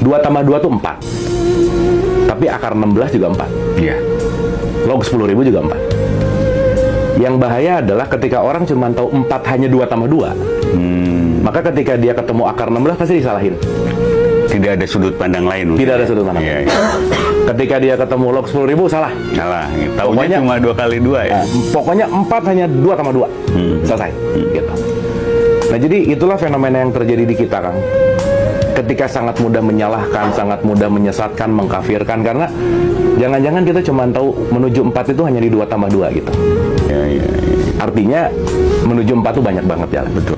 2 tambah 2 tuh 4. Tapi akar 16 juga 4. Iya. Log 10.000 juga 4. Yang bahaya adalah ketika orang cuma tahu 4 hanya 2 tambah 2. Maka ketika dia ketemu akar 16 pasti disalahin. Tidak ada sudut pandang lain. Tidak ada sudut pandang. Iya, iya. Ketika dia ketemu log 10.000 salah. Salah. Taunya cuma 2 kali 2 ya. Pokoknya 4 hanya 2 tambah 2. Selesai. Gitu. Nah, jadi itulah fenomena yang terjadi di kita, Kang. Ketika sangat mudah menyalahkan, sangat mudah menyesatkan, mengkafirkan, karena jangan-jangan kita cuma tahu menuju 4 itu hanya di 2 tambah 2 gitu. Ya, ya, ya. Artinya menuju 4 itu banyak banget jalan. Betul.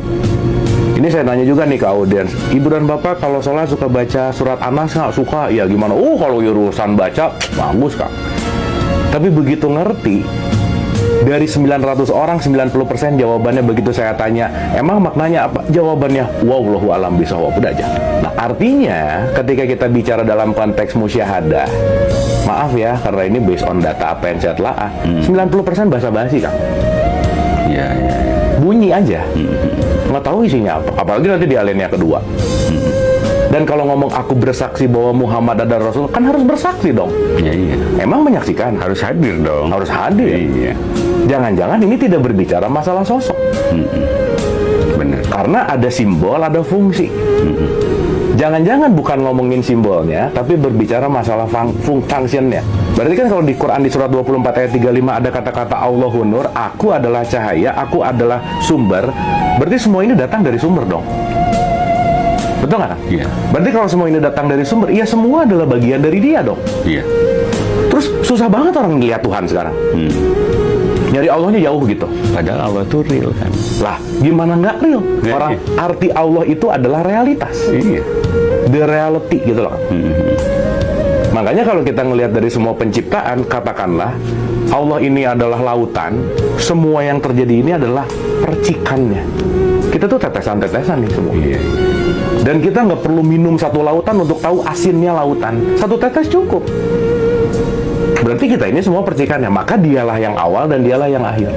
Ini saya nanya juga nih ke audiens, Ibu dan Bapak kalau sholat suka baca surat Anas nggak? Suka? Ya gimana? Kalau urusan baca, bagus Kang. Tapi begitu ngerti, dari 900 orang, 90% jawabannya begitu saya tanya, emang maknanya apa? Jawabannya, wallahu alam bishawab, udah aja. Nah, artinya ketika kita bicara dalam konteks musyahadah, maaf ya, karena ini based on data apa yang saya telaah, 90% basa-basi, Kang. Ya, ya, ya. Bunyi aja. Nggak tahu isinya apa. Apalagi nanti di alinea kedua. Dan kalau ngomong aku bersaksi bahwa Muhammad adalah Rasul, kan harus bersaksi dong. Ya, iya. Emang menyaksikan? Harus hadir dong. Harus hadir. Iya. Jangan-jangan ini tidak berbicara masalah sosok. Benar. Karena ada simbol, ada fungsi. Jangan-jangan bukan ngomongin simbolnya, tapi berbicara masalah functionnya. Berarti kan kalau di Quran di surat 24 ayat 35 ada kata-kata Allahun Nur, aku adalah cahaya, aku adalah sumber. Berarti semua ini datang dari sumber dong. Betul nggak kan? Iya. Berarti kalau semua ini datang dari sumber, ya semua adalah bagian dari dia dong. Iya. Terus susah banget orang ngeliat Tuhan sekarang. Nyari Allahnya jauh gitu. Padahal Allah itu real kan. Lah, gimana nggak real? Ya, Orang iya. arti Allah itu adalah realitas. Iya. The reality gitu loh. Makanya kalau kita ngelihat dari semua penciptaan, katakanlah Allah ini adalah lautan, semua yang terjadi ini adalah percikannya. Kita tuh tetesan-tetesan nih semua. Iya. Dan kita nggak perlu minum satu lautan untuk tahu asinnya lautan. Satu tetes cukup. Berarti kita ini semua percikannya. Maka dialah yang awal dan dialah yang akhir.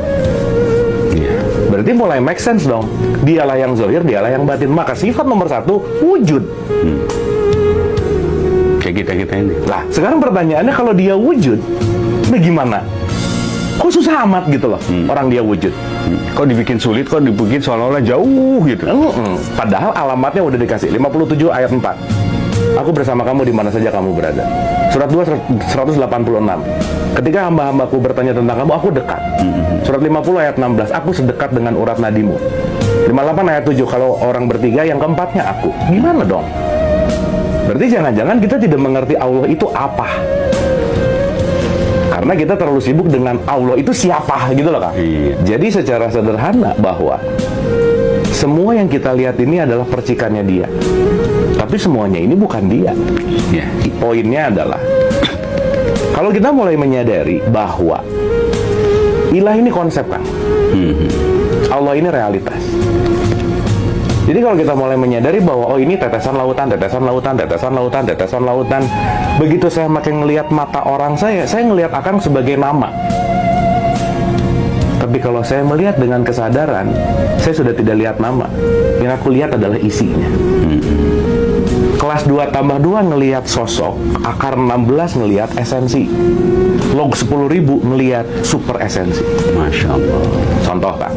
Iya. Berarti mulai make sense dong. Dialah yang zahir, dialah yang batin. Maka sifat nomor 1, wujud. Kayak kita ini. Lah, sekarang pertanyaannya kalau dia wujud, bagaimana? Kok susah amat gitu loh, orang dia wujud. Kok dibikin sulit, kok dibikin seolah-olah jauh gitu. Padahal alamatnya udah dikasih, 57 ayat 4. Aku bersama kamu di mana saja kamu berada. Surat 2, 186. Ketika hamba-hambaku bertanya tentang kamu, aku dekat. Surat 50 ayat 16, aku sedekat dengan urat nadimu. 58 ayat 7, kalau orang bertiga, yang keempatnya aku. Gimana dong? Berarti jangan-jangan kita tidak mengerti Allah itu apa. Karena kita terlalu sibuk dengan Allah itu siapa gitu loh Kak. Iya. Jadi secara sederhana bahwa semua yang kita lihat ini adalah percikannya dia. Tapi semuanya ini bukan dia. Iya. Poinnya adalah kalau kita mulai menyadari bahwa ilah ini konsep Kang. Allah ini realitas. Jadi kalau kita mulai menyadari bahwa oh ini tetesan lautan, tetesan lautan, tetesan lautan, tetesan lautan. Begitu saya makin ngelihat mata orang saya ngelihat Akang sebagai nama. Tapi kalau saya melihat dengan kesadaran, saya sudah tidak lihat nama. Yang aku lihat adalah isinya. Kelas 2 tambah 2 ngelihat sosok, akar 16 ngelihat esensi. Log 10.000 ngelihat super esensi. Masya Allah. Contoh Kak.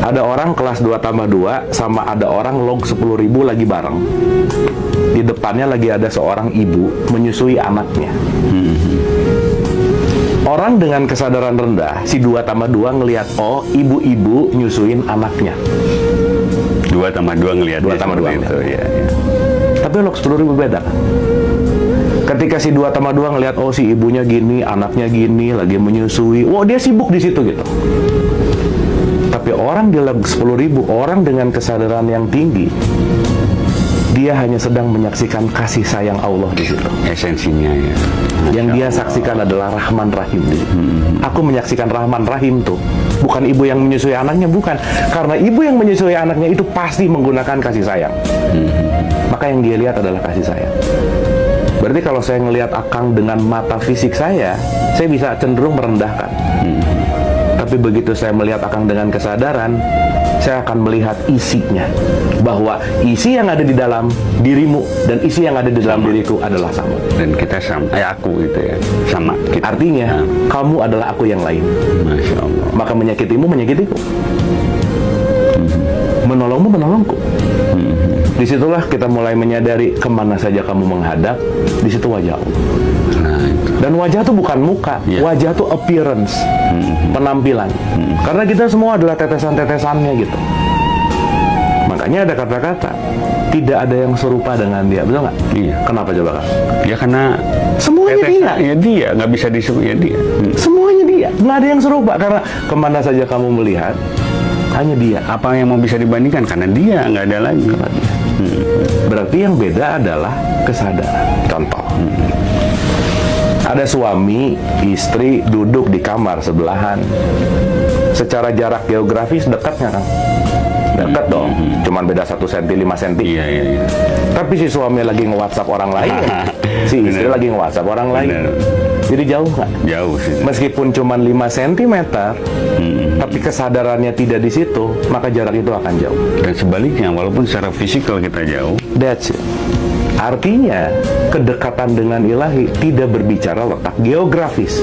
Ada orang kelas 2 tambah 2 sama ada orang log 10.000 lagi bareng. Di depannya lagi ada seorang ibu menyusui anaknya. Orang dengan kesadaran rendah, si 2 tambah 2 ngelihat, oh ibu-ibu nyusuin anaknya. 2 tambah 2 ngelihat 2 tambah 2 itu ya. Tapi log 10.000 beda kan? Ketika si 2 tambah 2 ngelihat, oh si ibunya gini, anaknya gini, lagi menyusui. Wah dia sibuk di situ gitu. Tapi orang di log 10.000, orang dengan kesadaran yang tinggi, dia hanya sedang menyaksikan kasih sayang Allah di situ. Esensinya ya. Yang dia saksikan adalah Rahman Rahim. Aku menyaksikan Rahman Rahim tuh. Bukan ibu yang menyusui anaknya, bukan. Karena ibu yang menyusui anaknya itu pasti menggunakan kasih sayang. Maka yang dia lihat adalah kasih sayang. Berarti kalau saya ngelihat Akang dengan mata fisik saya bisa cenderung merendahkan. Tapi begitu saya melihat Akang dengan kesadaran, saya akan melihat isinya. Bahwa isi yang ada di dalam dirimu dan isi yang ada di dalam diriku adalah sama. Dan kita sama, aku gitu ya, sama. Kita. Artinya, kamu adalah aku yang lain. Masya Allah. Maka menyakitimu, menyakitiku. Menolongmu, menolongku. Disitulah kita mulai menyadari kemana saja kamu menghadap, di situ wajah Allah. Nah, itu. Dan wajah itu bukan muka, wajah itu appearance, penampilan. Karena kita semua adalah tetesan-tetesannya gitu. Makanya ada kata-kata, tidak ada yang serupa dengan dia, betul nggak? Iya. Kenapa coba Kang? Ya karena Semuanya dia. Ya dia, nggak bisa disebut ya dia. Semuanya dia, nggak ada yang serupa. Karena kemana saja kamu melihat, hanya dia. Apa yang mau bisa dibandingkan? Karena dia nggak ada lagi. Berarti yang beda adalah kesadaran. Contoh, ada suami, istri duduk di kamar sebelahan. Secara jarak geografis dekat nggak Kang? Dekat dong, cuman beda 1 cm, 5 cm. Iya, iya, iya. Tapi si suami lagi nge-WhatsApp orang lain, si istri lagi nge-WhatsApp orang lain. Bener. Jadi jauh nggak? Jauh sih. Meskipun cuman 5 cm, tapi kesadarannya tidak di situ, maka jarak itu akan jauh. Dan sebaliknya, walaupun secara fisikal kita jauh, That's it. Artinya, kedekatan dengan ilahi tidak berbicara letak geografis.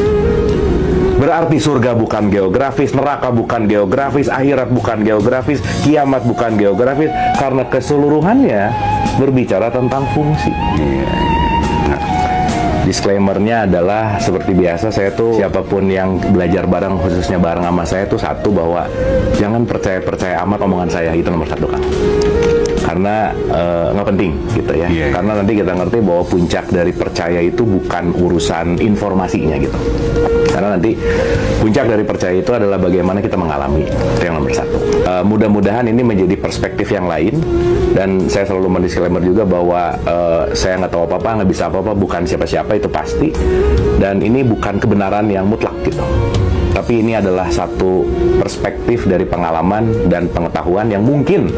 Berarti surga bukan geografis, neraka bukan geografis, akhirat bukan geografis, kiamat bukan geografis, karena keseluruhannya berbicara tentang fungsi. Disclaimer-nya adalah seperti biasa, saya tuh siapapun yang belajar bareng, khususnya bareng sama saya tuh satu, bahwa jangan percaya-percaya amat omongan saya, itu nomor satu Kang. Karena nggak penting gitu ya. Iya. Karena nanti kita ngerti bahwa puncak dari percaya itu bukan urusan informasinya gitu. Karena nanti puncak dari percaya itu adalah bagaimana kita mengalami. Itu yang nomor satu. Mudah-mudahan ini menjadi perspektif yang lain. Dan saya selalu mendisklaimer juga bahwa saya nggak tahu apa-apa, nggak bisa apa-apa, bukan siapa-siapa, itu pasti. Dan ini bukan kebenaran yang mutlak gitu. Tapi ini adalah satu perspektif dari pengalaman dan pengetahuan yang mungkin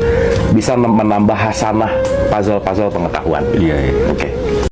bisa menambah hasanah puzzle-puzzle pengetahuan. Iya, iya. Oke.